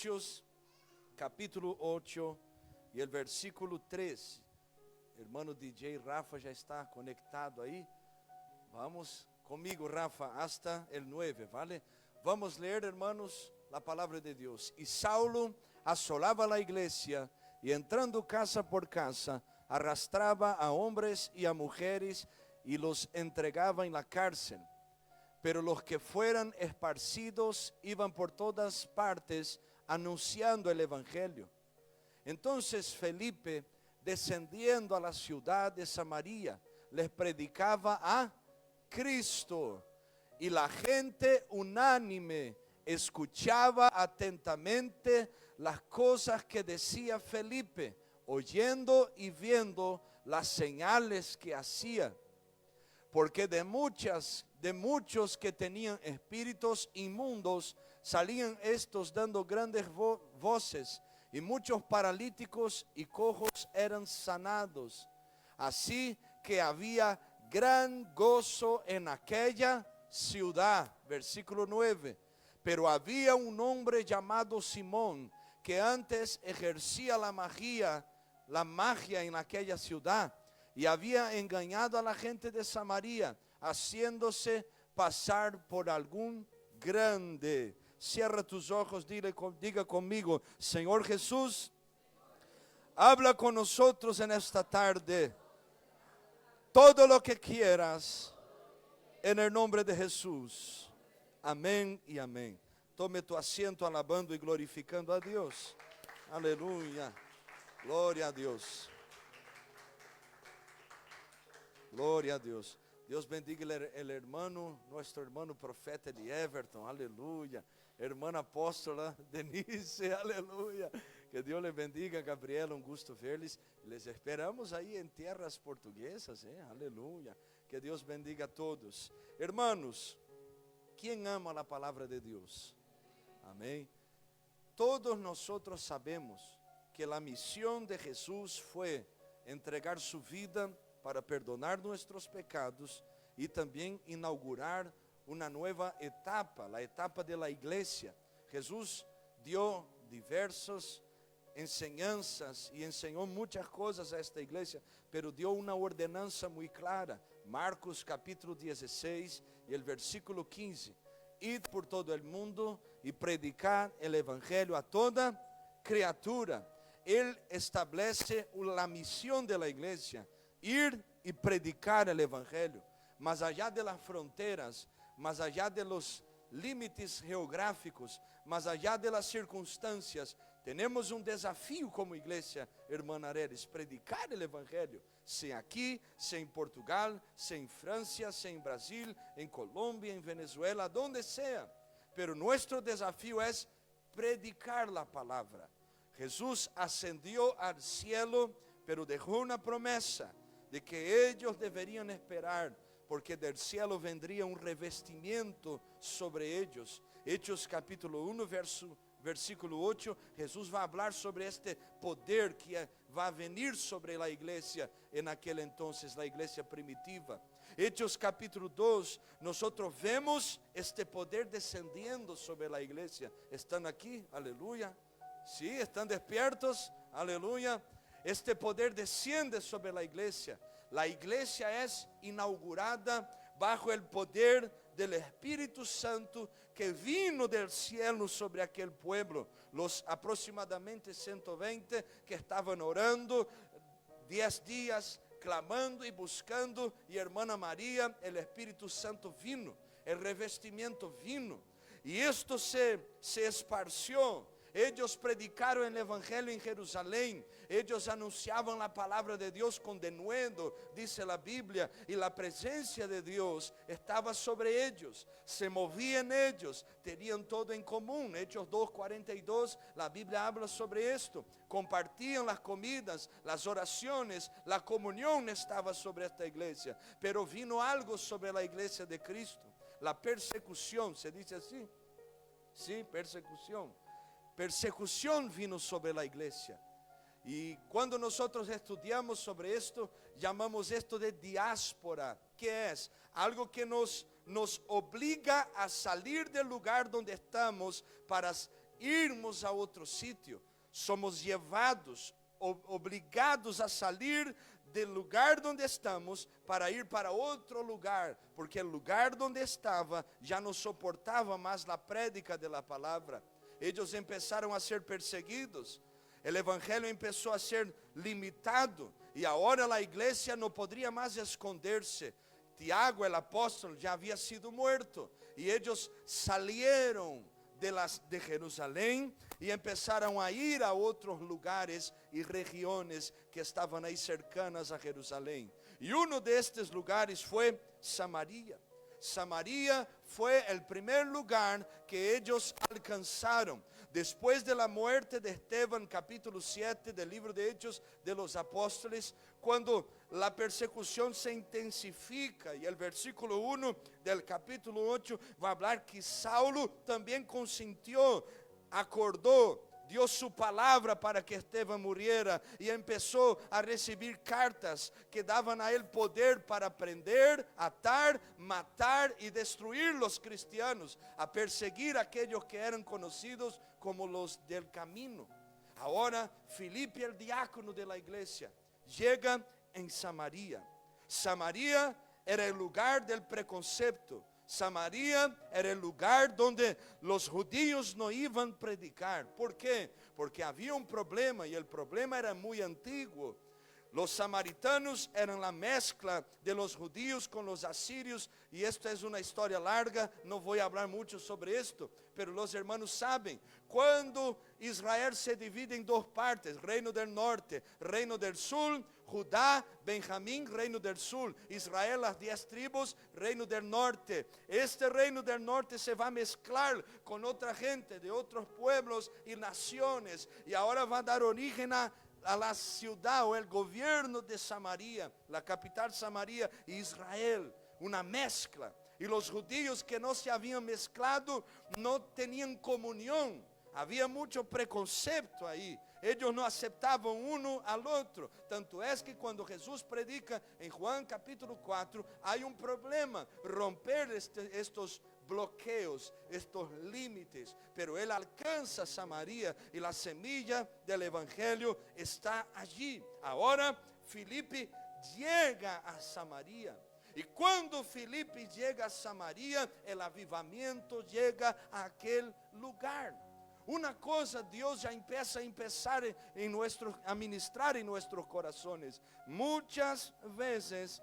Hechos, capítulo 8 y el versículo 3. Hermano DJ Rafa já está conectado aí. Vamos comigo, Rafa, hasta el 9, ¿vale? Vamos leer, hermanos, la palabra de Dios. Y Saulo asolaba la iglesia y entrando casa por casa, arrastraba a hombres y a mujeres y los entregaba en la cárcel. Pero los que fueran esparcidos iban por todas partes anunciando el evangelio. Entonces Felipe, descendiendo a la ciudad de Samaria, les predicaba a Cristo. Y la gente unánime escuchaba atentamente las cosas que decía Felipe, oyendo y viendo las señales que hacía. Porque de muchos que tenían espíritus inmundos, salían estos dando grandes voces, y muchos paralíticos y cojos eran sanados. Así que había gran gozo en aquella ciudad. Versículo 9. Pero había un hombre llamado Simón, que antes ejercía la magia en aquella ciudad, y había engañado a la gente de Samaria, haciéndose pasar por algún grande. Cierra tus ojos, diga conmigo: Señor Jesús, habla con nosotros en esta tarde. Todo lo que quieras, en el nombre de Jesús. Amén y amén. Tome tu asiento alabando y glorificando a Dios. Aleluya. Gloria a Dios. Gloria a Dios. Dios bendiga el hermano, nuestro hermano profeta de Everton, aleluya. Hermana apóstola Denise, aleluya. Que Dios les bendiga, Gabriela, un gusto verles. Les esperamos ahí en tierras portuguesas, aleluya. Que Dios bendiga a todos. Hermanos, ¿quién ama la palabra de Dios? Amén. Todos nosotros sabemos que la misión de Jesús fue entregar su vida para perdonar nuestros pecados y también inaugurar una nueva etapa, la etapa de la iglesia. Jesús dio diversas enseñanzas y enseñó muchas cosas a esta iglesia, pero dio una ordenanza muy clara. Marcos capítulo 16 y el versículo 15. Id por todo el mundo y predicar el evangelio a toda criatura. Él establece la misión de la iglesia: ir y predicar el evangelio, más allá de las fronteras, más allá de los límites geográficos, más allá de las circunstancias. Tenemos un desafío como iglesia, hermana Arelis, predicar el evangelio, sea aquí, sea en Portugal, sea en Francia, sea en Brasil, en Colombia, en Venezuela, donde sea. Pero nuestro desafío es predicar la palabra. Jesús ascendió al cielo, pero dejó una promesa de que ellos deberían esperar, porque del cielo vendría un revestimiento sobre ellos. Hechos capítulo 1, versículo 8, Jesús va a hablar sobre este poder que va a venir sobre la iglesia en aquel entonces, la iglesia primitiva. Hechos capítulo 2, nosotros vemos este poder descendiendo sobre la iglesia. ¿Están aquí? Aleluya. ¿Sí? ¿Están despiertos? Aleluya. Este poder desciende sobre la iglesia. La iglesia es inaugurada bajo el poder del Espíritu Santo que vino del cielo sobre aquel pueblo. Los aproximadamente 120 que estaban orando 10 días, clamando y buscando, y hermana María, el Espíritu Santo vino, el revestimiento vino, y esto se esparció. Ellos predicaron el evangelio en Jerusalén. Ellos anunciaban la palabra de Dios con denuedo, dice la Biblia, y la presencia de Dios estaba sobre ellos, se movía en ellos, tenían todo en común. Hechos 2:42, la Biblia habla sobre esto. Compartían las comidas, las oraciones, la comunión estaba sobre esta iglesia. Pero vino algo sobre la iglesia de Cristo: la persecución. ¿Se dice así? Sí, persecución. Persecución vino sobre la iglesia. Y cuando nosotros estudiamos sobre esto, llamamos esto de diáspora. ¿Qué es? Algo que nos obliga a salir del lugar donde estamos para irmos a outro sítio, somos levados, obrigados a sair do lugar onde estamos para ir para outro lugar, porque o lugar onde estava já não suportava mais a prédica da palavra. Eles começaram a ser perseguidos, o evangelho começou a ser limitado, e agora a igreja não poderia mais esconder-se. Tiago, o apóstolo, já havia sido morto, e eles saíram de Jerusalém e começaram a ir a outros lugares e regiões que estavam aí cercanas a Jerusalém. E um destes lugares foi Samaria. Samaria foi o primeiro lugar que eles alcançaram. Depois da morte de Esteban, capítulo 7 do livro de Hechos de los Apóstoles, quando a persecução se intensifica, e o versículo 1 do capítulo 8 vai falar que Saulo também consentiu, acordou, dio su palavra para que Esteban muriera, e começou a receber cartas que davam a ele poder para prender, atar, matar e destruir os cristianos, a perseguir aqueles que eram conhecidos como los del camino. Agora, Filipe, el diácono de la iglesia, chega em Samaria. Samaria era o lugar del preconcepto. Samaria era o lugar onde os judíos não iam predicar. ¿Por quê? Porque havia um problema, e o problema era muito antigo. Los samaritanos eram a mezcla de los judíos com los asírios, e esta é uma história larga, não vou falar muito sobre isto, pero los hermanos sabem, quando Israel se divide em duas partes, reino del norte, reino del sul, Judá, Benjamim, reino del sul, Israel, as 10 tribos, reino del norte. Este reino del norte se va a mezclar con otra gente de otros pueblos y naciones, y ahora va a dar origen a la ciudad o el gobierno de Samaria, la capital Samaria y Israel, una mezcla. Y los judíos que no se habían mezclado no tenían comunión, había mucho preconcepto ahí. Ellos no aceptavam uno al outro. Tanto é que quando Jesus predica em Juan capítulo 4, há um problema, romper estes bloqueos, estes límites. Pero ele alcança Samaria e a semilla del evangelho está allí. Agora, Filipe chega a Samaria. E quando Filipe chega a Samaria, o avivamento chega a aquele lugar. Una cosa Dios ya empieza a ministrar en nuestros corazones. Muchas veces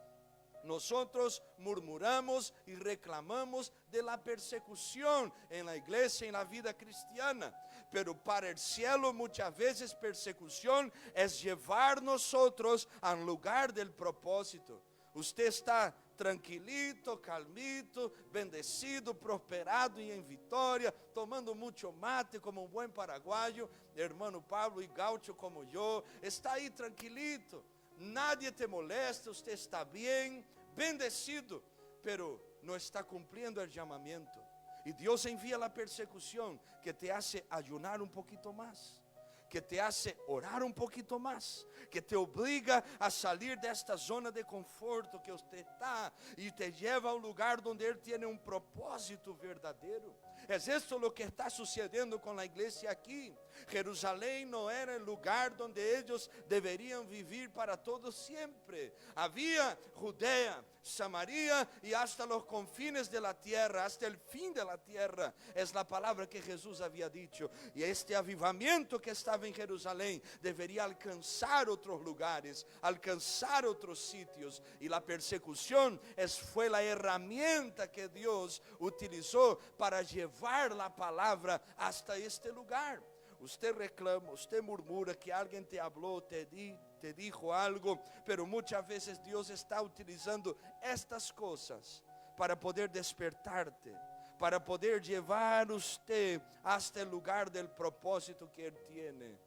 nosotros murmuramos y reclamamos de la persecución en la iglesia, en la vida cristiana. Pero para el cielo muchas veces persecución es llevar nosotros al lugar del propósito. Usted está tranquilito, calmito, bendecido, prosperado e em vitória, tomando muito mate como um bom paraguaio, hermano Pablo e Gaucho como eu, está aí tranquilito, nadie te molesta, usted está bem, bendecido, pero não está cumprindo o chamamento. E Deus envia a persecução que te hace ayunar um pouquinho mais, que te hace orar um pouquinho mais, que te obriga a sair desta zona de conforto que você está e te leva ao lugar onde Ele tem um propósito verdadeiro. É isso o que está sucedendo com a igreja aqui. Jerusalém não era o lugar onde eles deveriam viver para todo sempre. Havia Judea, Samaria e hasta los confines de la tierra, hasta el fin de la tierra. Es la palabra que Jesús había dicho. Y este avivamiento que estaba en Jerusalén debería alcanzar otros lugares, alcanzar otros sitios. Y la persecución fue la herramienta que Dios utilizó para llevar la palabra hasta este lugar. Usted reclama, usted murmura que alguien te habló, te dijo algo, pero muchas veces Dios está utilizando estas cosas para poder despertarte, para poder llevar usted hasta el lugar del propósito que Él tiene.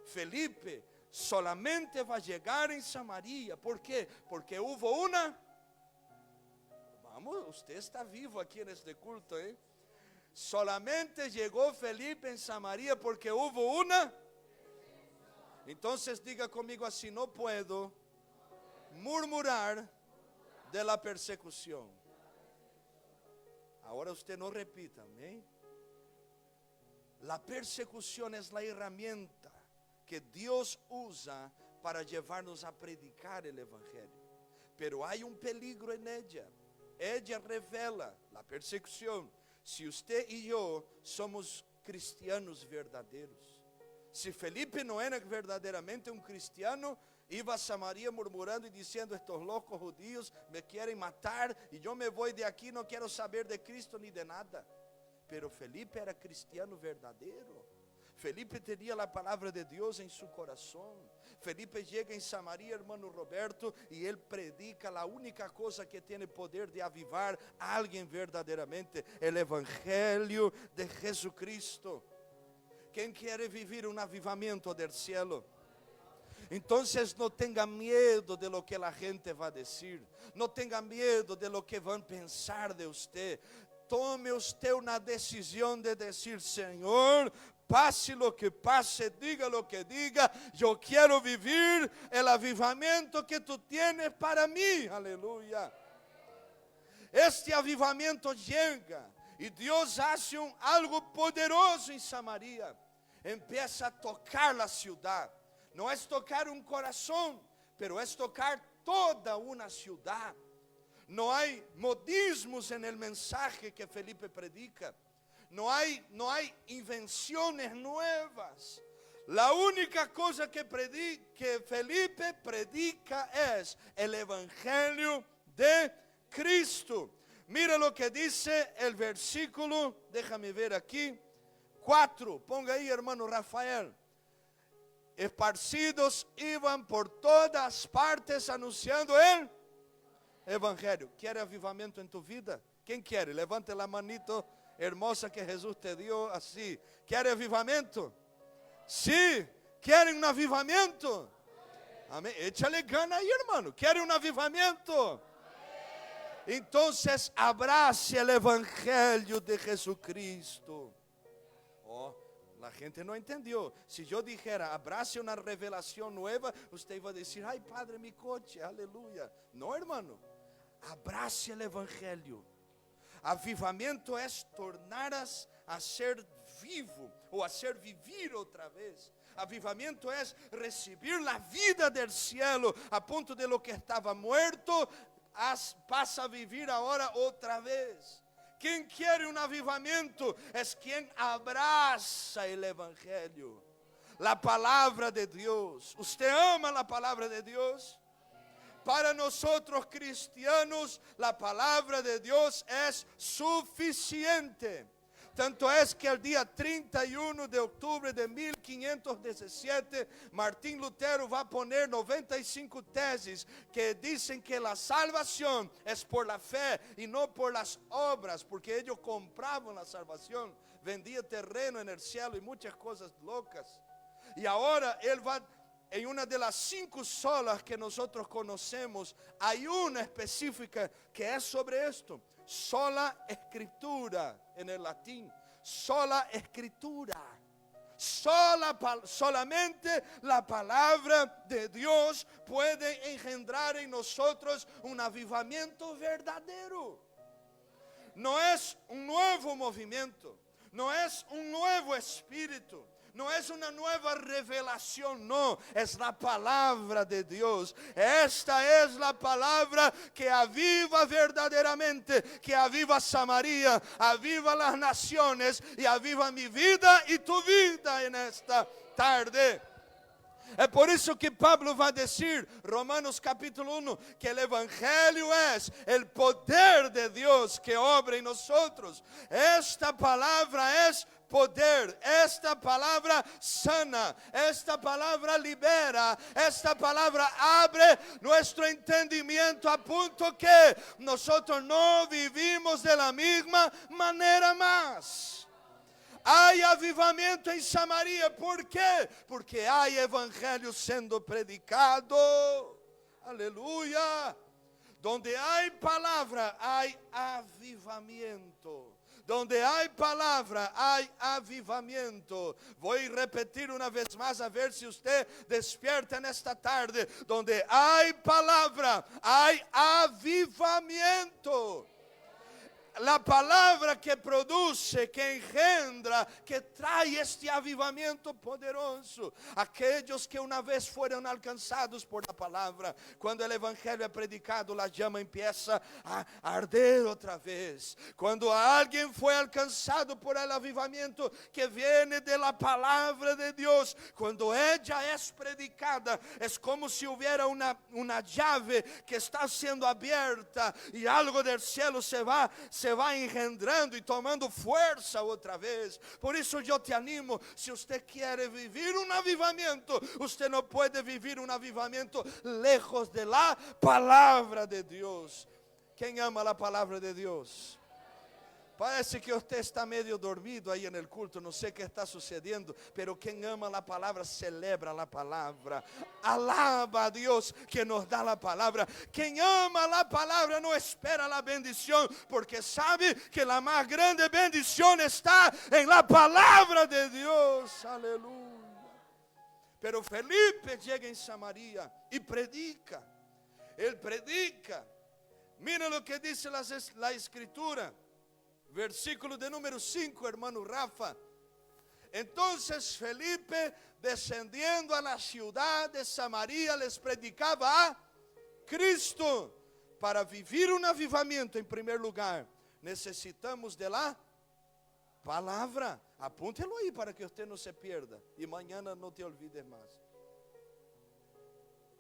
Felipe solamente va a llegar en Samaria. ¿Por qué? Porque hubo una... Vamos, usted está vivo aquí en este culto, ¿eh? Solamente llegó Felipe en Samaria porque hubo una. Entonces diga conmigo así: no puedo murmurar de la persecución. Ahora usted no repita, amén. La persecución es la herramienta que Dios usa para llevarnos a predicar el evangelio. Pero hay un peligro en ella. Ella revela la persecución. Si usted y yo somos cristianos verdaderos. Si Felipe no era verdaderamente un cristiano, iba a Samaria murmurando y diciendo: estos locos judíos me quieren matar y yo me voy de aquí, no quiero saber de Cristo ni de nada. Pero Felipe era cristiano verdadeiro. Felipe tenía la palabra de Dios en su corazón. Felipe llega en Samaria, hermano Roberto, y él predica la única cosa que tiene poder de avivar a alguien verdaderamente: el evangelio de Jesucristo. ¿Quién quiere vivir un avivamiento del cielo? Entonces no tenga miedo de lo que la gente va a decir. No tenga miedo de lo que van a pensar de usted. Tome usted una decisión de decir: Señor, pase lo que pase, diga lo que diga, yo quiero vivir el avivamiento que tú tienes para mí. Aleluya. Este avivamiento llega y Dios hace algo poderoso en Samaria. Empieza a tocar la ciudad. No es tocar un corazón, pero es tocar toda una ciudad. No hay modismos en el mensaje que Felipe predica. No hay invenciones nuevas. La única cosa que Felipe predica es el evangelio de Cristo. Mira lo que dice el versículo, déjame ver aquí, 4. Ponga ahí, hermano Rafael. Esparcidos iban por todas partes anunciando el evangelio. ¿Quiere avivamiento en tu vida? ¿Quién quiere? Levante la manito hermosa que Jesús te dio así. ¿Quiere avivamiento? Sí. ¿Quieren un avivamiento? Amén. Échale gana ahí, hermano. ¿Quiere un avivamiento? Entonces abrace el evangelio de Jesucristo. Oh, la gente no entendió. Si yo dijera abrace una revelación nueva, usted iba a decir: ay, padre, mi coche, aleluya. No, hermano. Abrace el evangelio. Avivamiento es tornar a ser vivo o a ser vivir otra vez. Avivamiento es recibir la vida del cielo, a punto de lo que estaba muerto pasa a vivir ahora otra vez. Quien quiere un avivamiento es quien abraza el evangelio, la palabra de Dios. ¿Usted ama la palabra de Dios? Para nosotros cristianos, la palabra de Dios es suficiente. Tanto es que el día 31 de octubre de 1517, Martín Lutero va a poner 95 tesis que dicen que la salvación es por la fe y no por las obras, porque ellos compraban la salvación, vendía terreno en el cielo y muchas cosas locas. Y ahora él va, en una de las 5 solas que nosotros conocemos, hay una específica que es sobre esto. Sola escritura en el latín. Sola escritura. Solamente la palabra de Dios puede engendrar en nosotros un avivamiento verdadero. No es un nuevo movimiento, no es un nuevo espíritu, no es una nueva revelación, no, es la palabra de Dios. Esta es la palabra que aviva verdaderamente, que aviva Samaria, aviva las naciones y aviva mi vida y tu vida en esta tarde. Es por eso que Pablo va a decir, Romanos capítulo 1, que el evangelio es el poder de Dios que obra en nosotros. Esta palabra es poder, esta palabra sana, esta palabra libera, esta palabra abre nuestro entendimiento a punto que nosotros no vivimos de la misma manera más. Hay avivamiento en Samaria, ¿por qué? Porque hay evangelio siendo predicado, aleluya. Donde hay palabra hay avivamiento. Donde hay palabra, hay avivamiento. Voy a repetir una vez más a ver si usted despierta en esta tarde. Donde hay palabra, hay avivamiento. la palabra que produce, que engendra, que trae este avivamiento poderoso. Aquellos que una vez fueron alcanzados por la palabra, cuando el evangelio es predicado, la llama empieza a arder otra vez. Cuando alguien fue alcanzado por el avivamiento que viene de la palabra de Dios, cuando ella es predicada, es como si hubiera una llave que está siendo abierta y algo del cielo se va engendrando y tomando fuerza otra vez. Por eso yo te animo, si usted quiere vivir un avivamiento, usted no puede vivir un avivamiento lejos de la palabra de Dios. ¿Quién ama la palabra de Dios? Parece que usted está medio dormido ahí en el culto, no sé qué está sucediendo, pero quien ama la palabra, celebra la palabra, alaba a Dios que nos da la palabra. Quien ama la palabra no espera la bendición, porque sabe que la más grande bendición está en la palabra de Dios. Aleluya. Pero Felipe llega en Samaria y predica. Él predica. Mira lo que dice la escritura. Versículo de número 5, hermano Rafa. Entonces Felipe, descendiendo a la ciudad de Samaria, les predicaba a Cristo. Para vivir un avivamiento, en primer lugar, necesitamos de la palabra. Apúntelo ahí para que usted no se pierda y mañana no te olvides más.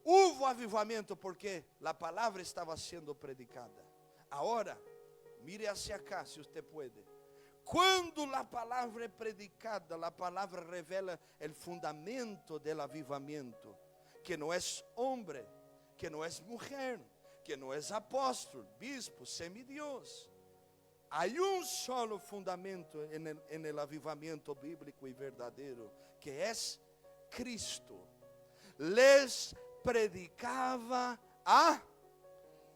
Hubo avivamiento porque la palabra estaba siendo predicada. Ahora, mire hacia acá si usted puede. Cuando la palabra es predicada, la palabra revela el fundamento del avivamiento, que no es hombre, que no es mujer, que no es apóstol, bispo, semidios. Hay un solo fundamento en el avivamiento bíblico y verdadero, que es Cristo. Les predicaba a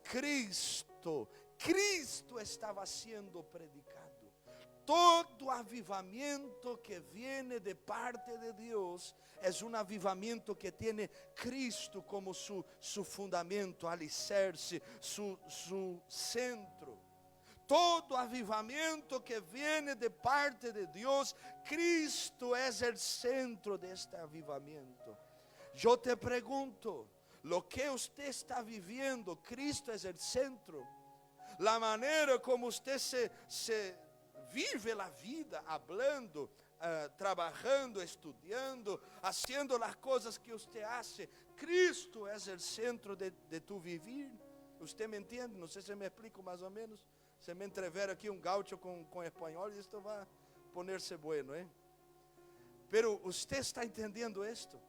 Cristo. Cristo estaba siendo predicado. Todo avivamiento que viene de parte de Dios es un avivamiento que tiene Cristo como su fundamento, alicerce, su centro. Todo avivamiento que viene de parte de Dios, Cristo es el centro de este avivamiento. Yo te pregunto, lo que usted está viviendo, Cristo es el centro. La manera como usted se vive la vida, hablando, trabajando, estudiando, haciendo las cosas que usted hace, Cristo es el centro de tu vivir. ¿Usted me entiende? No sé si me explico más o menos. Se me entrevera aqui gaucho com espanhol e isto vai ponerse bueno, ¿eh? Pero usted está entendiendo esto.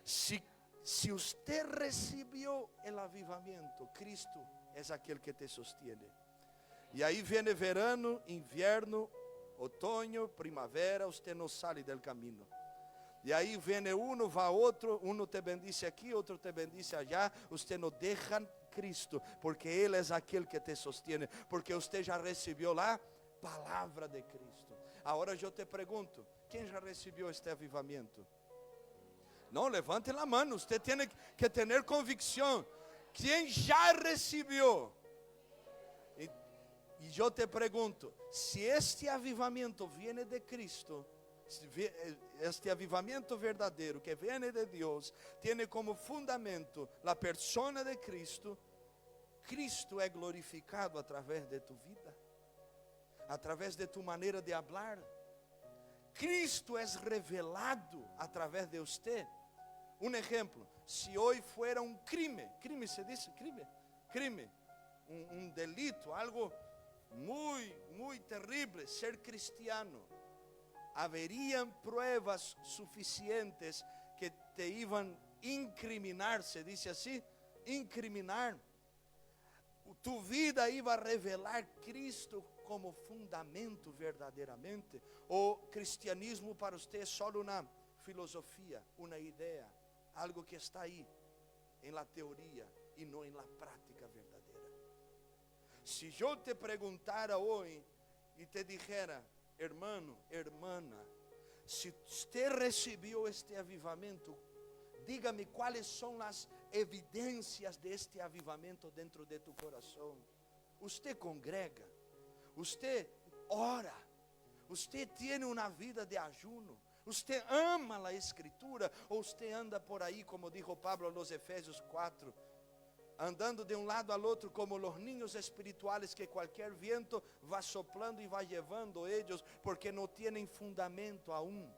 Si usted recibió el avivamiento, Cristo es aquel que te sostiene. Y ahí viene verano, invierno, otoño, primavera, usted no sale del camino. Y ahí viene uno, va otro, uno te bendice aquí, otro te bendice allá, usted no deja Cristo, porque Él es aquel que te sostiene, porque usted ya recibió la palabra de Cristo. Ahora yo te pregunto, ¿quién ya recibió este avivamiento? No, levante la mano, usted tiene que tener convicción. ¿Quién ya recibió? Y yo te pregunto, si este avivamiento viene de Cristo, este avivamiento verdadeiro que viene de Dios, tiene como fundamento la persona de Cristo, Cristo é glorificado através de tu vida, através de tu maneira de hablar. Cristo é revelado através de usted. Un ejemplo, si hoy fuera un crimen se dice crimen, un delito, algo muy terrible, ser cristiano, haberían pruebas suficientes que te iban a incriminar, se dice así, incriminar. Tu vida iba a revelar Cristo como fundamento verdadeiramente, o cristianismo para usted es solo una filosofía, una idea, algo que está ahí en la teoría y no en la práctica verdadera. Si yo te preguntara hoy y te dijera, hermano, hermana, si usted recibió este avivamiento, dígame cuáles son las evidencias de este avivamiento dentro de tu corazón. Usted congrega, Usted ora. Usted tiene una vida de ayuno. Usted ama la escritura. O usted anda por ahí, como dijo Pablo a los Efesios 4, andando de un lado al otro como los niños espirituales que cualquier viento va soplando y va llevando ellos, porque no tienen fundamento aún,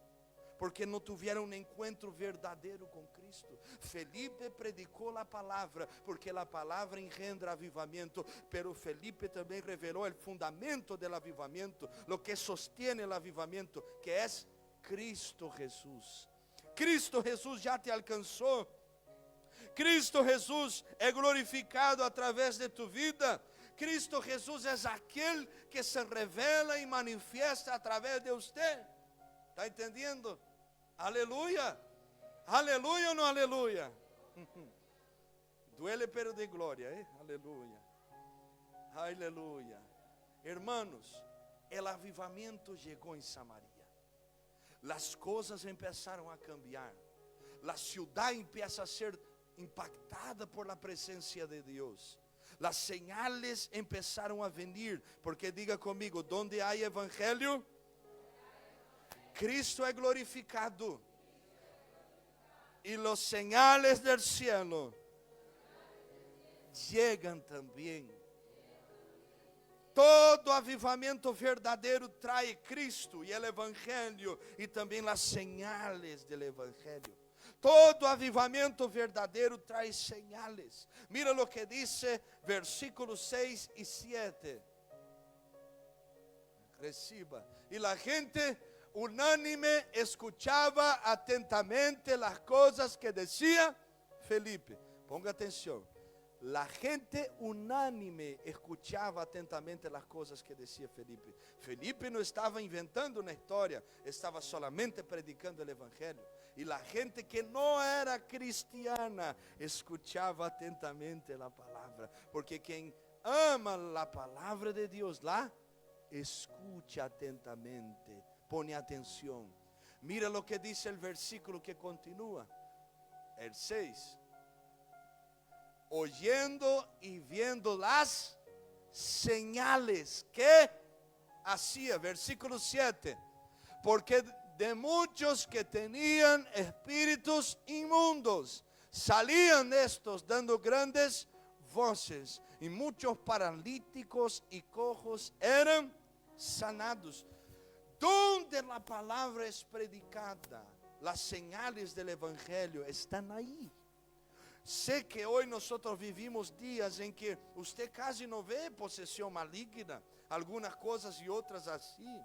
porque no tuvieron un encuentro verdadero con Cristo. Felipe predicó la palabra, porque la palabra engendra avivamiento, pero Felipe también reveló el fundamento del avivamiento, lo que sostiene el avivamiento, que es Cristo Jesús. Cristo Jesús ya te alcanzó. Cristo Jesús é glorificado através de tu vida. Cristo Jesús é aquele que se revela e manifesta através de você. Está entendendo? Aleluia. Aleluia ou não aleluia? Duele pero de glória, aleluia. Aleluia. Hermanos, el avivamiento chegou em Samaria. Las coisas empezaram a cambiar. La ciudad empieza a ser impactada por la presencia de Dios. Las señales empezaron a venir, porque diga conmigo, donde hay evangelio, Cristo es glorificado, y los señales del cielo llegan también. Todo avivamiento verdadeiro trae Cristo y el evangelio, y también las señales del evangelio. Todo avivamiento verdadeiro traz señales. Mira lo que dice versículos 6 y 7. Reciba. Y la gente unánime escuchaba atentamente las cosas que decía Felipe. Ponga atención. La gente unánime escuchava atentamente as coisas que decía Felipe. Felipe não estava inventando uma história, estava solamente predicando o evangelho. E a gente que não era cristiana escuchava atentamente a palavra, porque quem ama a palavra de Deus lá, escute atentamente, põe atenção. Mira lo que dice el versículo que continúa, el 6. Oyendo y viendo las señales que hacía, versículo 7, porque de muchos que tenían espíritus inmundos, salían estos dando grandes voces, y muchos paralíticos y cojos eran sanados. Donde la palabra es predicada, las señales del evangelio están ahí. Sé que hoy nosotros vivimos días en que usted casi no ve posesión maligna, algunas cosas y otras así,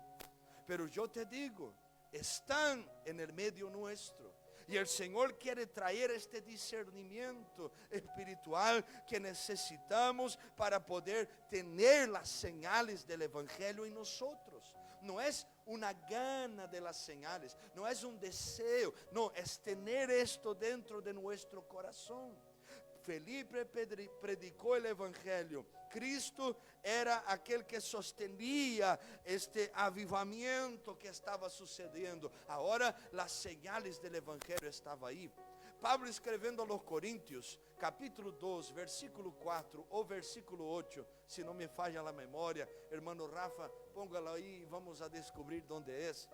pero yo te digo, están en el medio nuestro. Y el Señor quiere traer este discernimiento espiritual que necesitamos para poder tener las señales del evangelio en nosotros. No es una gana de las señales, no es un deseo, no, es tener esto dentro de nuestro corazón. Felipe predicó el evangelio. Cristo era aquel que sostenía este avivamiento que estaba sucediendo. Ahora las señales del evangelio estaban ahí. Pablo escrevendo a los Coríntios, capítulo 2, versículo 4 o versículo 8, si no me falla la memoria, hermano Rafa, póngalo ahí y vamos a descubrir dónde es.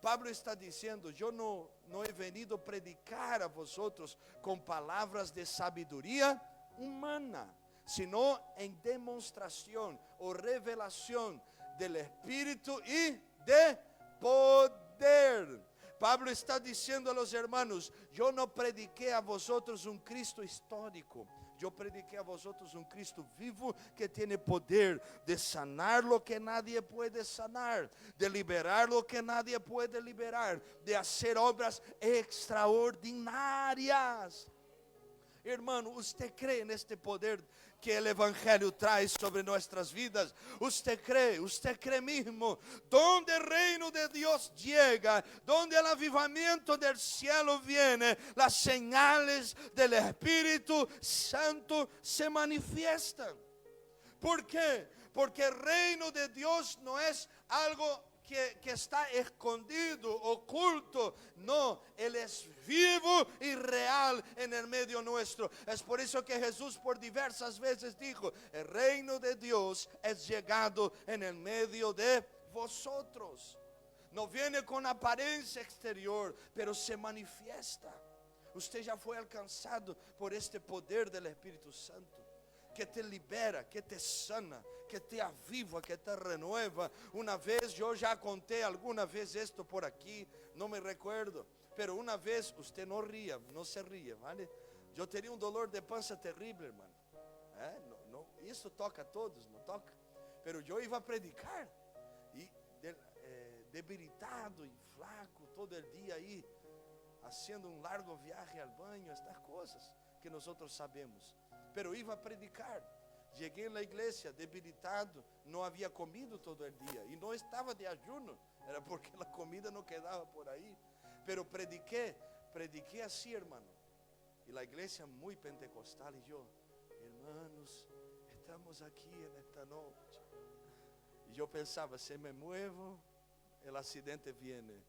Pablo está dizendo, eu não he venido a predicar a vosotros com palavras de sabedoria humana, sino em demonstração ou revelação del Espírito e de poder. Pablo está dizendo a los hermanos, eu não prediquei a vosotros um Cristo histórico, eu prediquei a vosotros um Cristo vivo que tem poder de sanar lo que nadie puede sanar, de liberar lo que nadie puede liberar, de hacer obras extraordinárias. Hermano, ¿usted cree en este poder que el evangelio trae sobre nuestras vidas? ¿Usted cree mismo? Donde el reino de Dios llega, donde el avivamiento del cielo viene, las señales del Espíritu Santo se manifiestan. ¿Por qué? Porque el reino de Dios no es algo que está escondido, oculto. No, Él es vivo y real en el medio nuestro. Es por eso que Jesús por diversas veces dijo: el reino de Dios es llegado en el medio de vosotros. No viene con apariencia exterior, pero se manifiesta. Usted ya fue alcanzado por este poder del Espíritu Santo, que te libera, que te sana, que te aviva, que te renueva. Una vez, yo ya conté alguna vez esto por aquí, no me recuerdo, pero una vez, usted no ría, no se ríe, ¿vale? Yo tenía un dolor de panza terrible, hermano. Isso toca a todos, não toca? Pero yo iba a predicar y debilitado y flaco todo el día ahí, haciendo un largo viaje al baño, estas cosas que nosotros sabemos. Pero iba a predicar. Llegué en la iglesia debilitado, no había comido todo el día y no estaba de ayuno, era porque la comida no quedaba por ahí. Pero prediqué así, hermano. Y la iglesia muy pentecostal y yo: hermanos, estamos aquí en esta noche. Y yo pensaba, si me muevo, el accidente viene.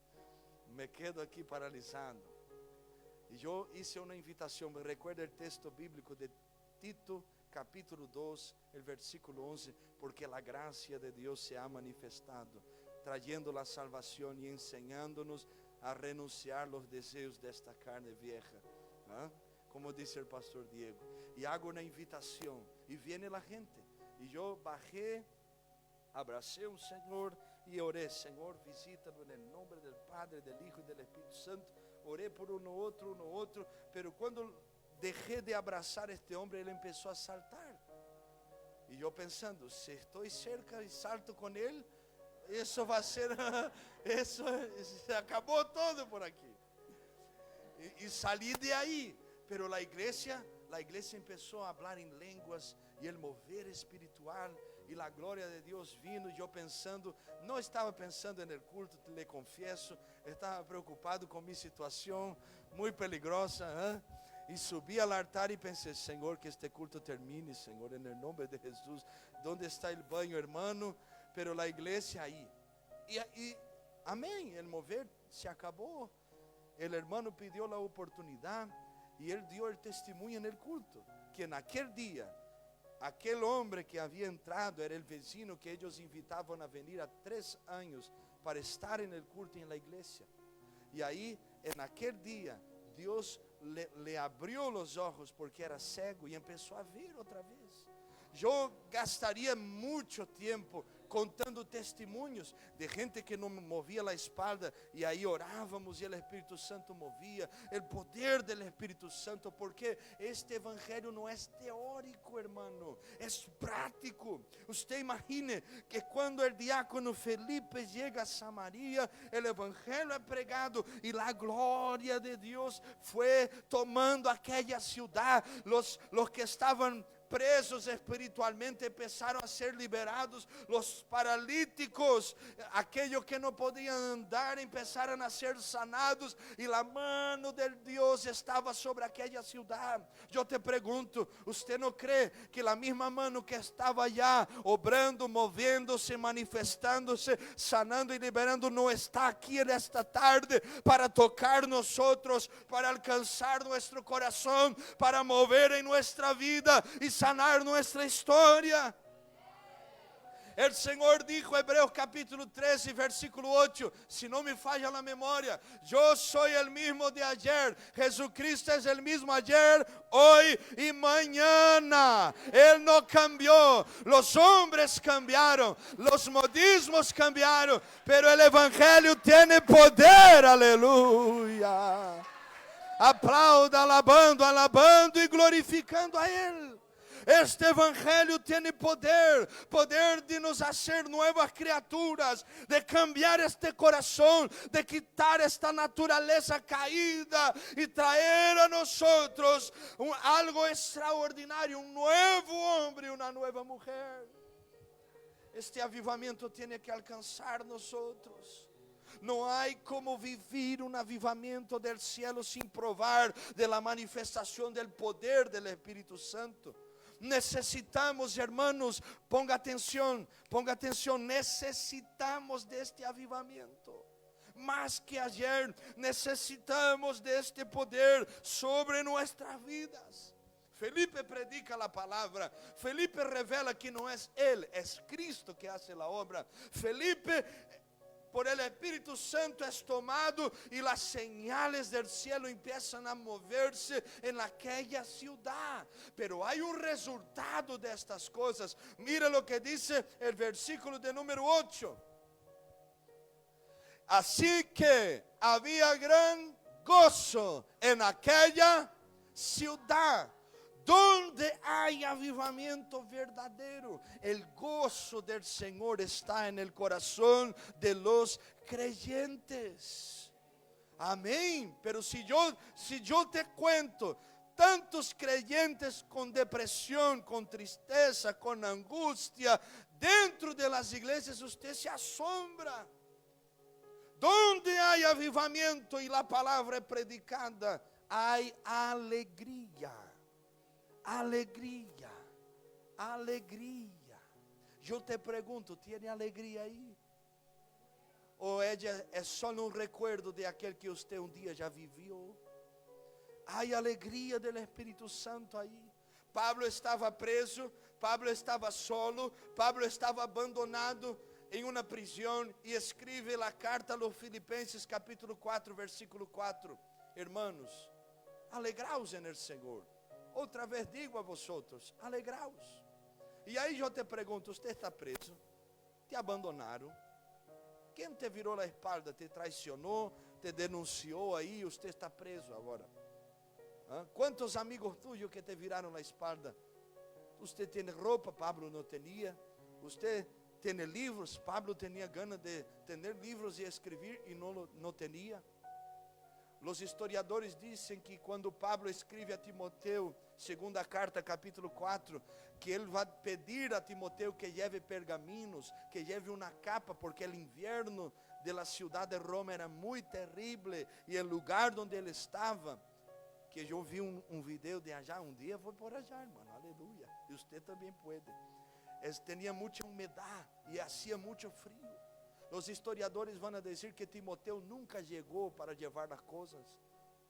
Me quedo aquí paralizado. Y yo hice una invitación. Me recuerda el texto bíblico de Tito capítulo 2, el versículo 11. Porque la gracia de Dios se ha manifestado, trayendo la salvación y enseñándonos a renunciar los deseos de esta carne vieja. Como dice el pastor Diego. Y hago una invitación. Y viene la gente. Y yo bajé, abracé a un Señor y oré: Señor, visítalo en el nombre del Padre, del Hijo y del Espíritu Santo. Oré por uno otro. Pero cuando dejé de abrazar a este hombre, él empezó a saltar. Y yo pensando, si estoy cerca y salto con él, eso va a ser, eso se acabó todo por aquí. Y salí de ahí. Pero la iglesia empezó a hablar en lenguas y el mover espiritual y la gloria de Dios vino. Y yo pensando, no estaba pensando en el culto, le confieso, estaba preocupado con mi situación muy peligrosa. Y subí al altar y pensé: Señor, que este culto termine, Señor, en el nombre de Jesús. ¿Dónde está el baño, hermano? Pero la iglesia ahí. Y amén, el mover se acabó. El hermano pidió la oportunidad y él dio el testimonio en el culto, que en aquel día, aquel hombre que había entrado era el vecino que ellos invitaban a venir a 3 años para estar en el culto y en la iglesia. Y ahí, en aquel día, Dios le abrió los ojos porque era ciego y empezó a ver otra vez. Yo gastaría mucho tiempo contando testemunhos de gente que não movia a espalda e aí orávamos e o Espírito Santo movia, o poder do Espírito Santo, porque este evangelho não é teórico, hermano, é prático. Você imagine que quando o diácono Felipe chega a Samaria, o evangelho é pregado e a glória de Deus foi tomando aquela cidade. Los que estavam presos espiritualmente empezaron a ser liberados, los paralíticos, aquellos que no podían andar, empezaron a ser sanados y la mano del Dios estaba sobre aquella ciudad. Yo te pregunto, ¿usted no cree que la misma mano que estaba allá obrando, moviéndose, manifestándose, sanando y liberando no está aquí en esta tarde para tocar nosotros, para alcanzar nuestro corazón, para mover en nuestra vida y sanar nuestra historia? El Señor dijo, Hebreos capítulo 13, versículo 8, si no me falla la memoria, yo soy el mismo de ayer. Jesucristo es el mismo ayer, hoy y mañana. Él no cambió. Los hombres cambiaron, los modismos cambiaron, pero el evangelio tiene poder. Aleluya. Aplauda, alabando y glorificando a Él. Este evangelho tem poder de nos hacer nuevas criaturas, de cambiar este corazón, de quitar esta naturaleza caída y traer a nosotros algo extraordinario, un nuevo hombre y una nueva mujer. Este avivamiento tiene que alcanzar nosotros. No hay como vivir un avivamiento del cielo sin probar de la manifestación del poder del Espíritu Santo. necesitamos, hermanos, ponga atención, necesitamos de este avivamiento. Más que ayer, necesitamos de este poder sobre nuestras vidas. Felipe predica la palabra. Felipe revela que no es él, es Cristo que hace la obra. Felipe, por el Espíritu Santo, es tomado y las señales del cielo empiezan a moverse en aquella ciudad. Pero hay un resultado de estas cosas. Mira lo que dice el versículo de número 8. Así que había gran gozo en aquella ciudad. Donde hay avivamiento verdadero, el gozo del Señor está en el corazón de los creyentes. Amén. Pero si yo te cuento tantos creyentes con depresión, con tristeza, con angustia dentro de las iglesias, usted se asombra. Donde hay avivamiento y la palabra predicada, hay alegría. Alegría, alegría. Yo te pregunto, ¿tiene alegría ahí? ¿O ella es solo un recuerdo de aquel que usted un día ya vivió? Hay alegría del Espíritu Santo ahí. Pablo estaba preso, Pablo estaba solo, Pablo estaba abandonado en una prisión y escribe la carta a los Filipenses capítulo 4, versículo 4. Hermanos, alegraos en el Señor. Outra vez digo a vosotros, alegraos. E aí eu te pergunto, você está preso? Te abandonaram? Quem te virou a espalda? Te traicionou? Te denunciou aí? Você está preso agora. Quantos amigos tuyos que te viraram a espalda? Você tem roupa? Pablo não tinha. Você tem livros? Pablo tinha gana de ter livros e escrever e não tinha. Os historiadores dizem que quando Pablo escreve a Timoteu, segunda carta, capítulo 4, que ele vai pedir a Timoteu que leve pergaminos, que leve uma capa, porque o inverno da cidade de Roma era muito terrível, e o lugar onde ele estava, que eu vi um vídeo de allá, um dia vou por allá, irmão, aleluia, e você também pode. Tinha muita umidade e hacía muito frio. Os historiadores vão dizer que Timoteu nunca chegou para levar as coisas,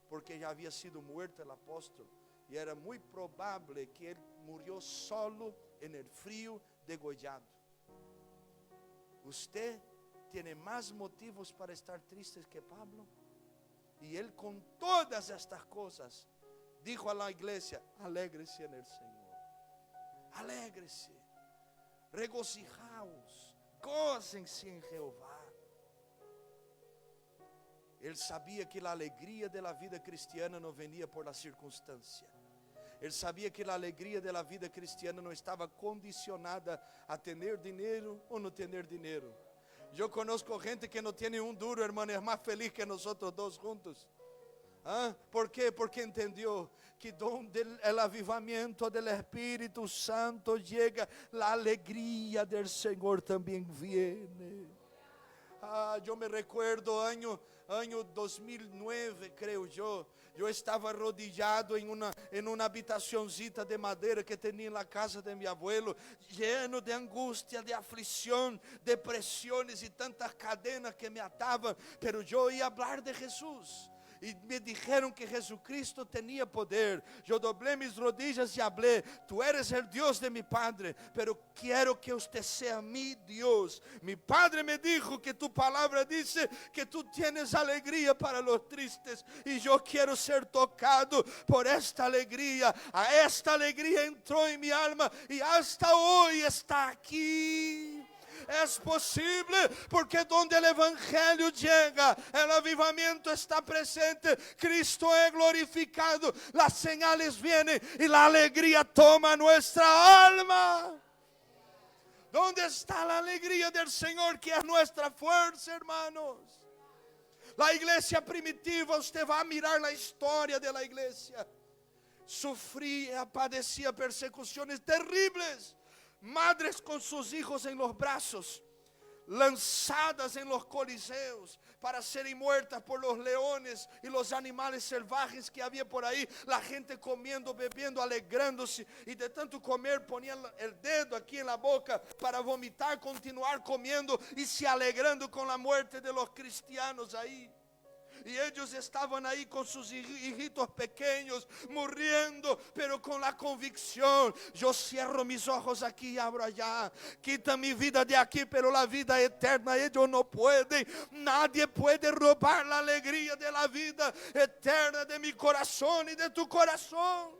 porque já havia sido morto o apóstolo, e era muito provável que ele morreu solo, no frio, degollado. Você tem mais motivos para estar tristes que Pablo? E ele, com todas estas coisas, dijo a la iglesia: alegre-se en el Señor, alegre-se, regocijaos, gócense en Jehová. Ele sabia que a alegria da vida cristiana não venia por la circunstância. Ele sabia que a alegria da vida cristiana não estava condicionada a ter dinheiro ou não ter dinheiro. Eu conozco gente que não tem um duro, irmão, é mais feliz que nós dois juntos. ¿Por quê? Porque entendeu que donde el avivamiento del Espíritu Santo llega, la alegría del Señor también viene. Eu me recuerdo año 2009, creio eu estava arrodillado em uma habitaçãozita de madeira que tinha na casa de meu abuelo, lleno de angústia, de aflição, depressões e tantas cadenas que me atavam, pero eu ia falar de Jesus. E me dijeron que Jesucristo tenía poder. Yo doblé mis rodillas y hablé: tú eres el Dios de mi Padre, pero quiero que usted sea mi Dios. Mi Padre me dijo que tu palabra dice que tú tienes alegría para los tristes, y yo quiero ser tocado por esta alegría. A esta alegría entró en mi alma y hasta hoy está aquí. Es posible, porque donde el evangelio llega, el avivamiento está presente, Cristo es glorificado, las señales vienen y la alegría toma nuestra alma. ¿Dónde está la alegría del Señor, que es nuestra fuerza, hermanos? La iglesia primitiva, usted va a mirar la historia de la iglesia, sufría, padecía persecuciones terribles. Madres con sus hijos en los brazos, lanzadas en los coliseos para serem muertas por los leones y los animales salvajes que había por ahí. La gente comiendo, bebiendo, alegrándose, y de tanto comer ponían el dedo aquí en la boca para vomitar, continuar comiendo y se alegrando con la muerte de los cristianos ahí. Y ellos estaban ahí con sus hijitos pequeños, muriendo, pero con la convicción: yo cierro mis ojos aquí y abro allá. Quita mi vida de aquí, pero la vida eterna ellos no pueden. Nadie puede robar la alegría de la vida eterna de mi corazón y de tu corazón.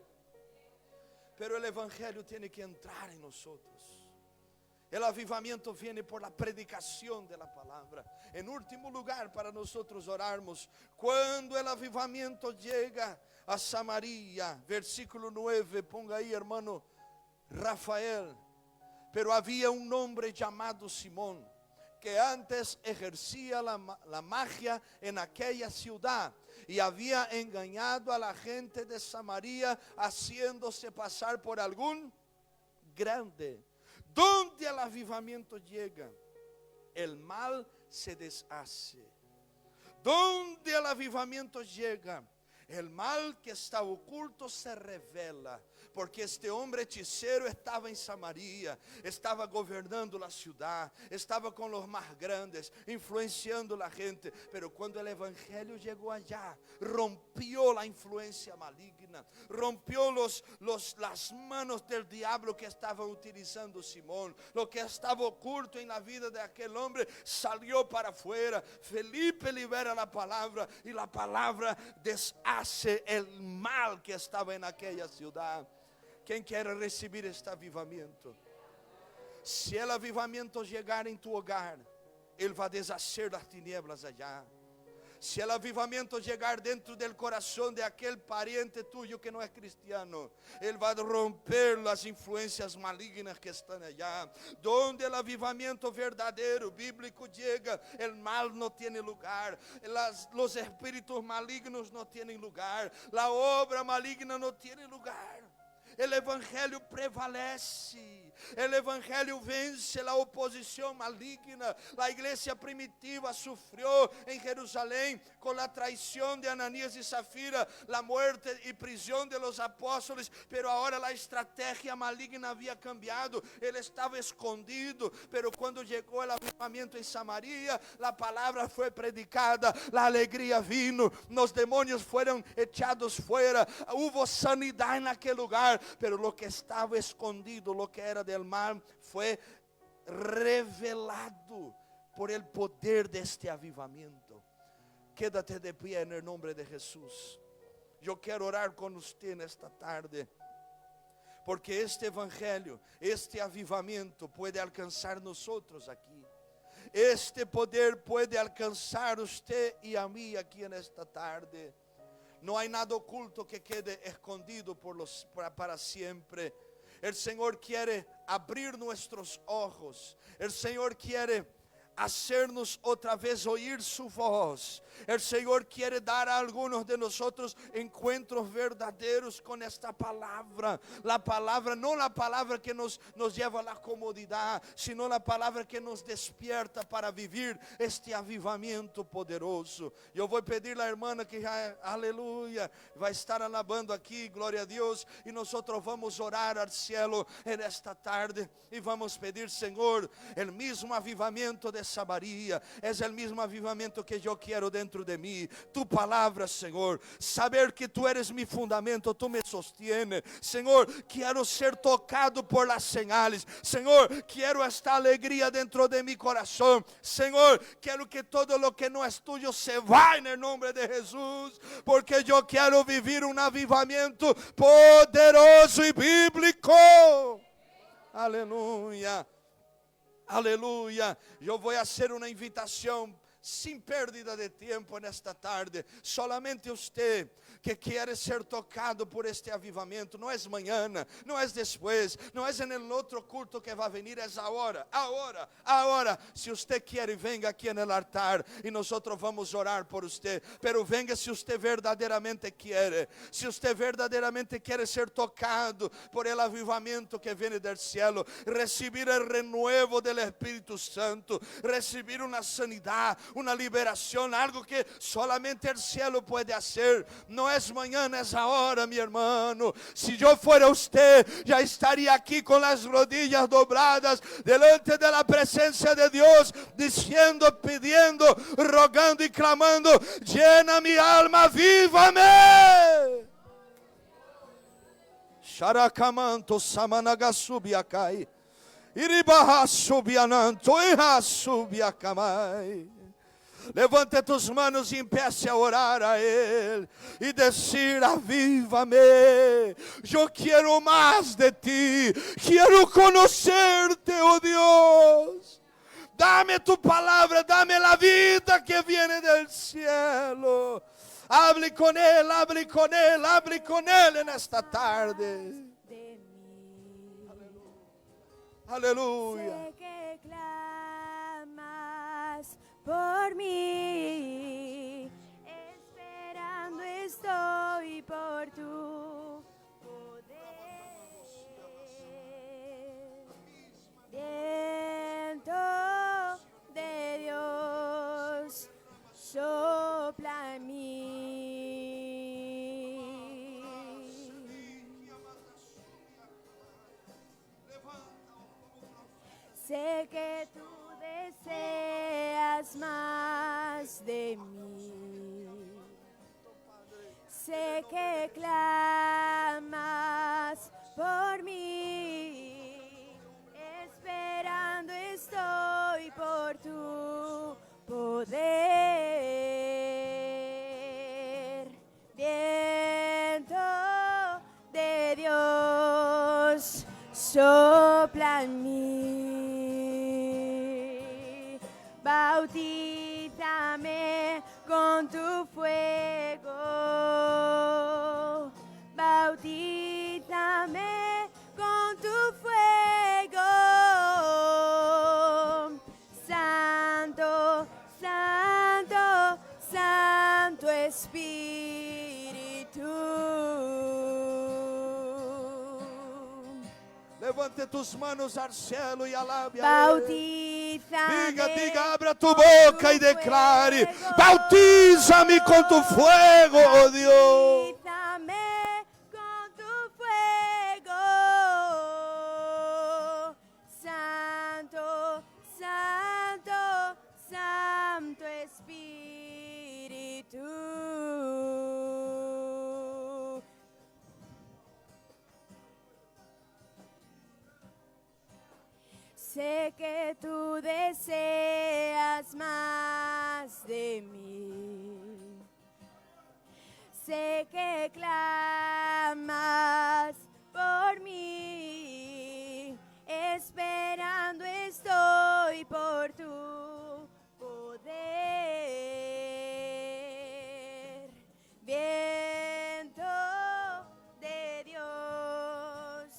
Pero el evangelio tiene que entrar en nosotros. El avivamiento viene por la predicación de la palabra. En último lugar, para nosotros orarmos, cuando el avivamiento llega a Samaria, versículo 9, ponga ahí, hermano Rafael. Pero había un hombre llamado Simón, que antes ejercía la magia en aquella ciudad, y había engañado a la gente de Samaria, haciéndose pasar por algún grande. Donde el avivamiento llega, el mal se deshace. Donde el avivamiento llega, el mal que está oculto se revela. Porque este hombre hechicero estaba en Samaria, estaba gobernando la ciudad, estaba con los más grandes, influenciando la gente. Pero cuando el evangelio llegó allá, rompió la influencia maligna, rompió las manos del diablo que estaba utilizando Simón. Lo que estaba oculto en la vida de aquel hombre salió para afuera. Felipe libera la palabra, y la palabra deshace el mal que estaba en aquella ciudad. Quem quer receber este avivamento? Se el avivamento chegar em tu hogar, ele vai deshacer as tinieblas allá. Se el avivamento chegar dentro del coração de aquele pariente tuyo que não é cristiano, ele vai romper as influências malignas que estão allá. Donde el avivamiento verdadeiro, bíblico chega, el mal não tem lugar, los espíritos malignos não têm lugar, la obra maligna não tem lugar. El evangelho prevalece, el evangelho vence a oposição maligna. A igreja primitiva sofreu em Jerusalém com a traição de Ananías e Safira, a muerte e prisão de los apóstolos, pero agora a estratégia maligna havia cambiado. Ele estava escondido, pero quando chegou o avivamento em Samaria, a palavra foi predicada, a alegria vino, os demônios foram echados fora, houve sanidade naquele lugar. Pero lo que estaba escondido, lo que era del mal, fue revelado por el poder de este avivamiento. Quédate de pie en el nombre de Jesús. Yo quiero orar con usted en esta tarde, porque este evangelio, este avivamiento puede alcanzar nosotros aquí. Este poder puede alcanzar usted y a mí aquí en esta tarde. No hay nada oculto que quede escondido para siempre. El Señor quiere abrir nuestros ojos. El Señor quiere hacernos otra vez oír su voz. El Señor quiere dar a algunos de nosotros encuentros verdaderos con esta palabra. La palabra, no la palabra que nos lleva a la comodidad, sino la palabra que nos despierta para vivir este avivamiento poderoso. Yo voy a pedir a la hermana que ya, aleluya, va a estar alabando aquí, gloria a Dios, y nosotros vamos a orar al cielo en esta tarde y vamos a pedir, Señor, el mismo avivamiento de Samaria es el mismo avivamiento que yo quiero dentro de mí. Tu palabra, Señor, saber que tú eres mi fundamento, tú me sostienes. Señor, quiero ser tocado por las señales. Señor, quiero esta alegría dentro de mi corazón. Señor, quiero que todo lo que no es tuyo se va en el nombre de Jesús, porque yo quiero vivir un avivamiento poderoso y bíblico. Aleluya. Aleluya. Eu vou fazer uma invitação. sin pérdida de tiempo en esta tarde, solamente usted que quiere ser tocado por este avivamiento, no es mañana, no es después, no es en el otro culto que va a venir, es ahora, ahora, ahora. Si usted quiere, venga aquí en el altar y nosotros vamos a orar por usted, pero venga si usted verdaderamente quiere, si usted verdaderamente quiere ser tocado por el avivamiento que viene del cielo, recibir el renuevo del Espíritu Santo, recibir una sanidad, una liberación, algo que solamente el cielo puede hacer. No es mañana, es ahora, mi hermano. Si yo fuera usted, ya estaría aquí con las rodillas dobladas delante de la presencia de Dios, diciendo, pidiendo, rogando y clamando: llena mi alma, avívame. Sharacamanto samanagasubiakai. Iribahasubiananto ihasubiacamai. Levante tus manos y empiece a orar a Él y decir: avívame, yo quiero más de ti, quiero conocerte, oh Dios. Dame tu palabra, dame la vida que viene del cielo. Hable con Él, hable con Él, hable con Él en esta tarde. Aleluya. Sé que clamas por mí, esperando estoy por tu poder. Viento de Dios, sopla en mí. Sé que tú deseas más de mí. Sé que clamas por mí, esperando estoy por tu poder. Viento de Dios, sopla en mí. Bautízame con tu fuego. Bautízame con tu fuego. Santo, Santo, Santo Espíritu. Levante tus manos al cielo y alabe a Él. Bautízame. Diga, abra tu boca y declare: bautízame con tu fuego, oh Dios. Bautízame con tu fuego. Santo, Santo, Santo Espíritu. Sé que tú deseas más de mí. Sé que clamas por mí, esperando estoy por tu poder. Viento de Dios,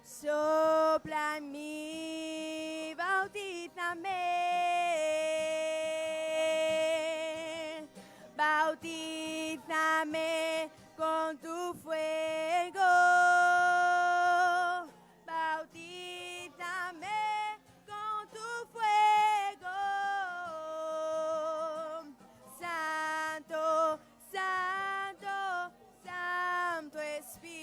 sopla en mí, bautízame, bautízame con tu fuego, bautízame con tu fuego, Santo, Santo, Santo Espíritu.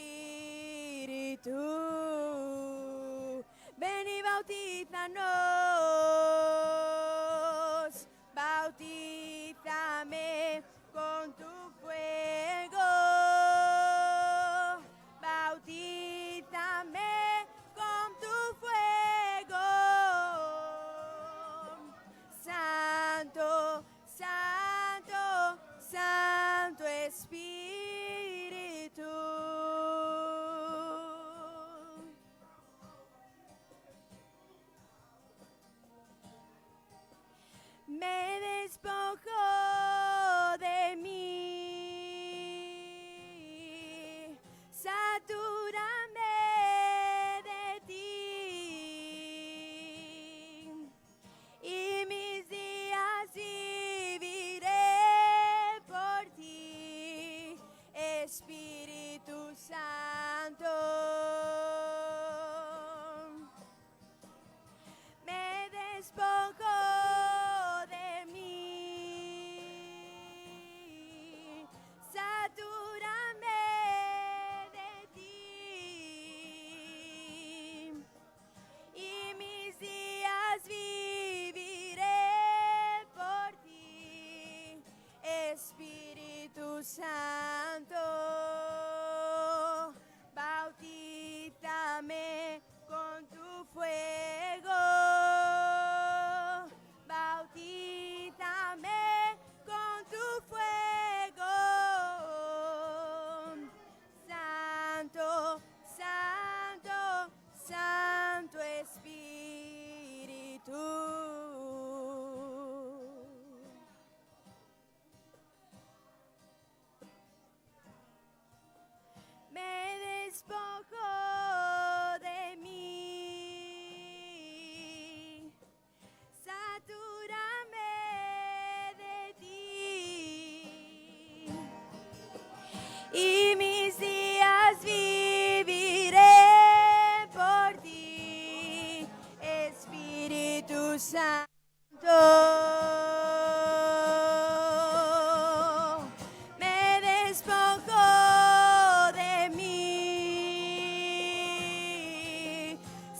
Ven y bautízanos, bautízame con tu fuego, bautízame con tu fuego, Santo, Santo, Santo Espíritu. Santo, bautízame con tu fuego, bautízame con tu fuego, Santo, Santo, Santo Espíritu. Me despojo de mí, satúrame de ti, y mis días viviré por ti, Espíritu Santo. Me despojo de mí,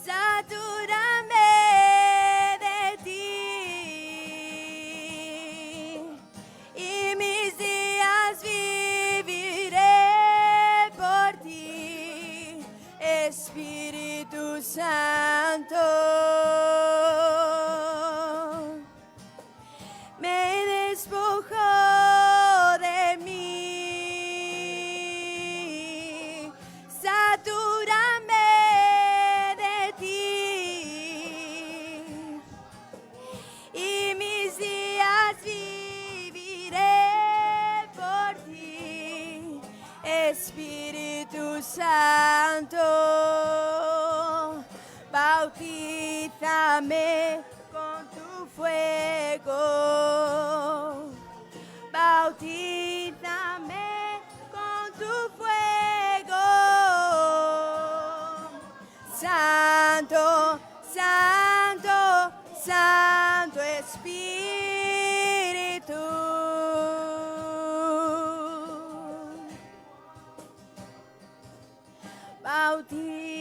satúrame de ti, y mis días viviré por ti, Espíritu Santo. Me despojo de mí, satúrame de ti, y mis días viviré por ti, Espíritu Santo. Bautízame con tu fuego, bautízame con tu fuego, Santo, Santo, Santo Espíritu.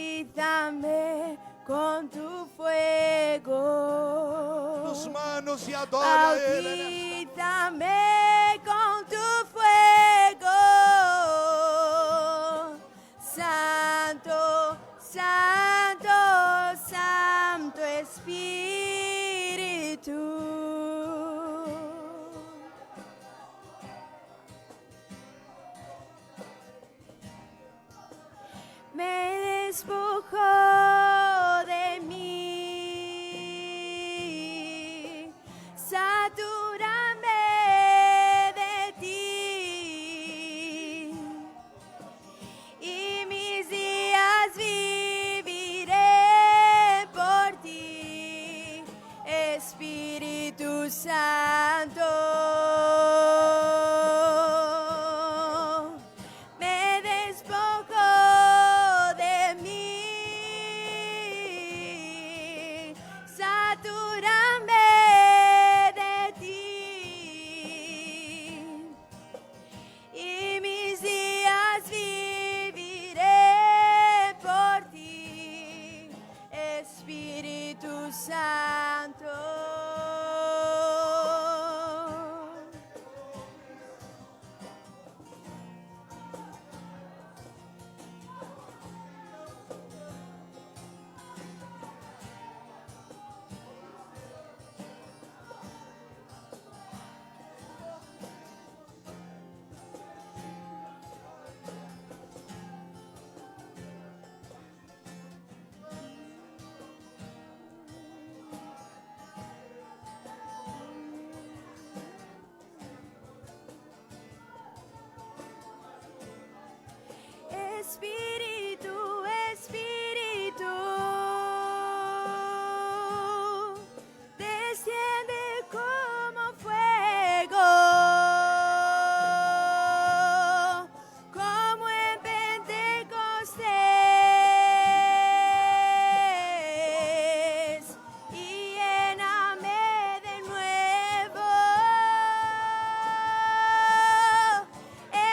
Bautízame con tu fuego. Tus manos y adora a Él en esta. Bautízame con tu fuego, Santo, Santo, Santo Espíritu. Me despojo de mí, satúrame de ti, y mis días viviré por ti, Espíritu Santo. Me despojo de mí, satúrame de ti, y mis días viviré por ti, Espíritu Santo. Espíritu, Espíritu, desciende como fuego, como en Pentecostés, y lléname de nuevo.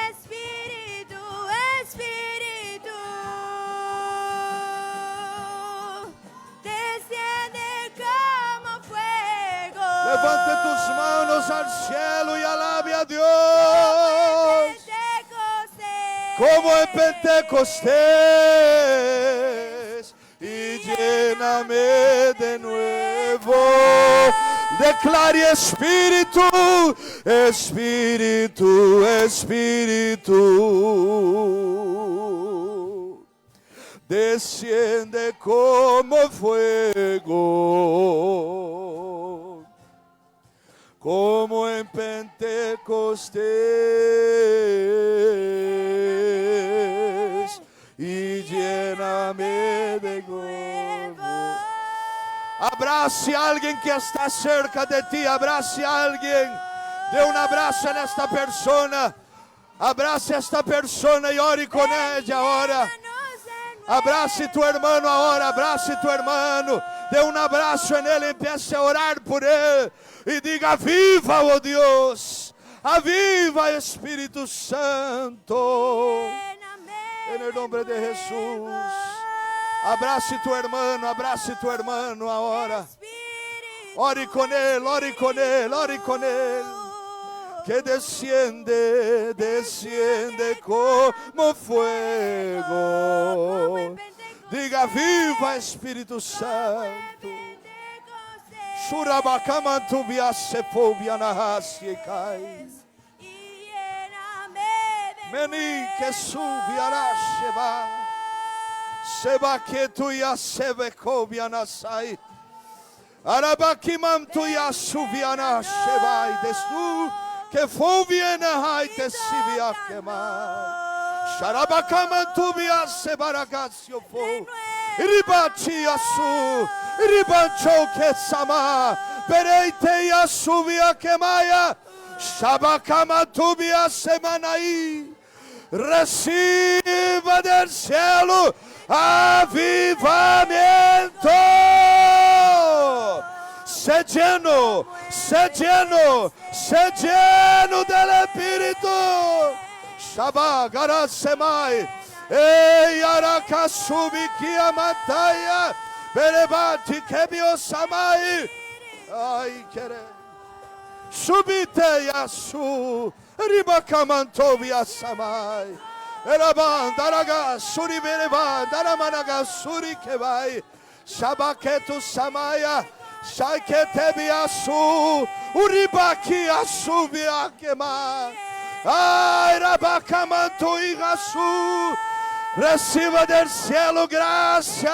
Espíritu, Espíritu, desciende como fuego. Levante tus manos al cielo y alabe a Dios. como en Pentecostés, y lléname de nuevo. Declare Espíritu, Espíritu, Espíritu. Desciende como fuego, como en Pentecostés, y lléname de nuevo. Abrace a alguien que está cerca de ti, abrace a alguien, dê un abrazo en esta persona, abrace a esta persona y ore con ella ahora. Abrace tu hermano ahora, abrace tu hermano, dê un abrazo en él, empiece a orar por él y diga: aviva, oh Dios, aviva, Espíritu Santo, en el nombre de Jesús. Abrace tu hermano ahora. Ore con él, ore con él, ore con él. Que desciende, desciende como fuego. Diga: viva, Espíritu Santo. Meni que subiará Sheba. Seba que tu ya sebe kobianasai. Arabakimam tu ya subiana Sheba. Desu que foviena hai te sibia kema. Sharabakama tu bia sebaragasio fo. Ribachi asu. Ribancho que sama. Pereite ya subia kemaya. Shabakama tu bia semanai. Reciba del cielo avivamiento. Sé lleno, sé lleno, sé lleno del Espíritu. Shabbat Garasemai, Arakasubi Kiamataya, Berebati Kebio Samai. Ay, quere. Subite Yasu. Ribakamantovia samai. Eraban daraga suri bereba daramanaga suri kevai. Shabaketu samaya. Shaiketebia su. Uribaki asubia kema. Ay rabakamanto igasu. Reciba del cielo gracia.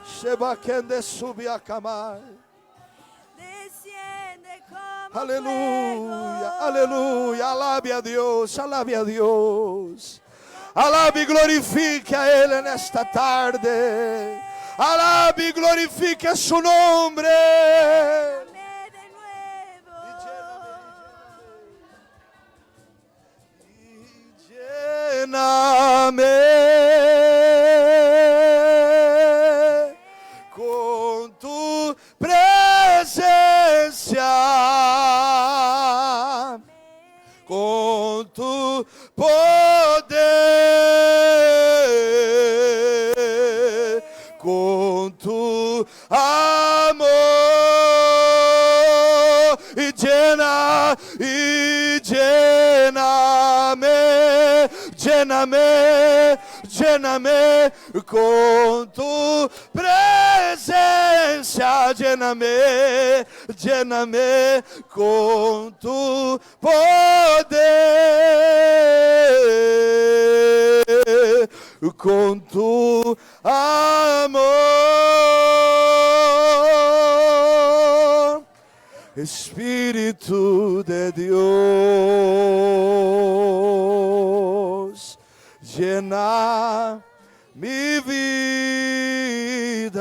Shebakende subia kamai. Aleluya, aleluya, alabe a Dios, alabe a Dios. Alabe y glorifique a Él en esta tarde. Alabe y glorifique su nombre. Y lléname con tu presencia, con tu poder, con tu amor, y lléname con tu presencia, lléname con tu poder, con tu amor. Espíritu de Dios, llena mi vida,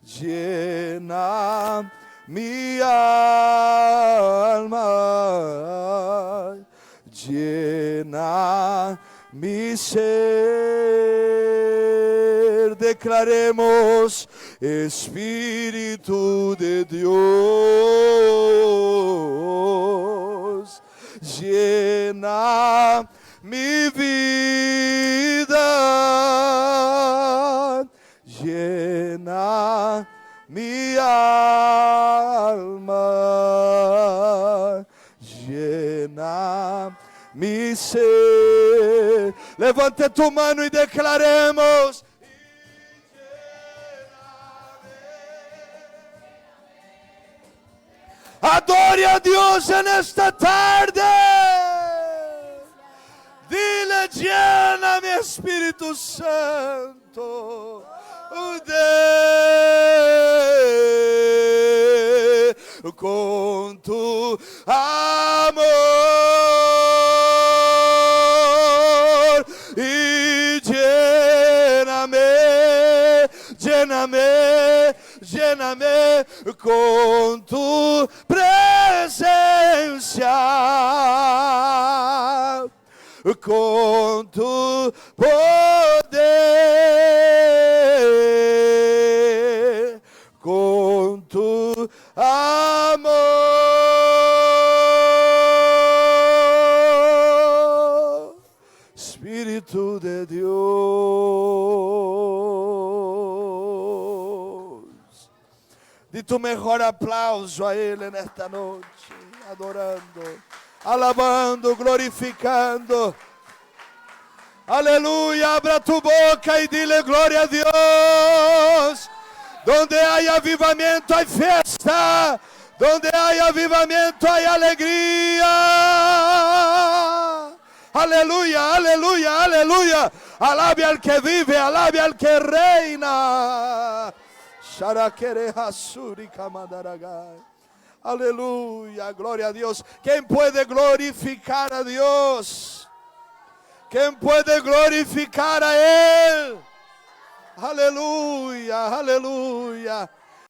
llena mi alma, llena mi ser. Declaremos: Espíritu de Dios, llena mi vida, llena mi alma, llena mi ser. Levante tu mano y declaremos. Adore a Dios en esta tarde. Dile, llena mi Espíritu Santo con tu amor y lléname con tu presencia, con tu poder, con tu amor, Espíritu de Dios. Di tu mejor aplauso a Él en esta noche, adorando, alabando, glorificando. Aleluya, abra tu boca y dile gloria a Dios. Donde hay avivamiento hay fiesta. Donde hay avivamiento hay alegría. Aleluya, aleluya, aleluya. Alabe al que vive, alabe al que reina. Aleluya, gloria a Dios. ¿Quién puede glorificar a Dios? ¿Quién puede glorificar a Él? Aleluya, aleluya.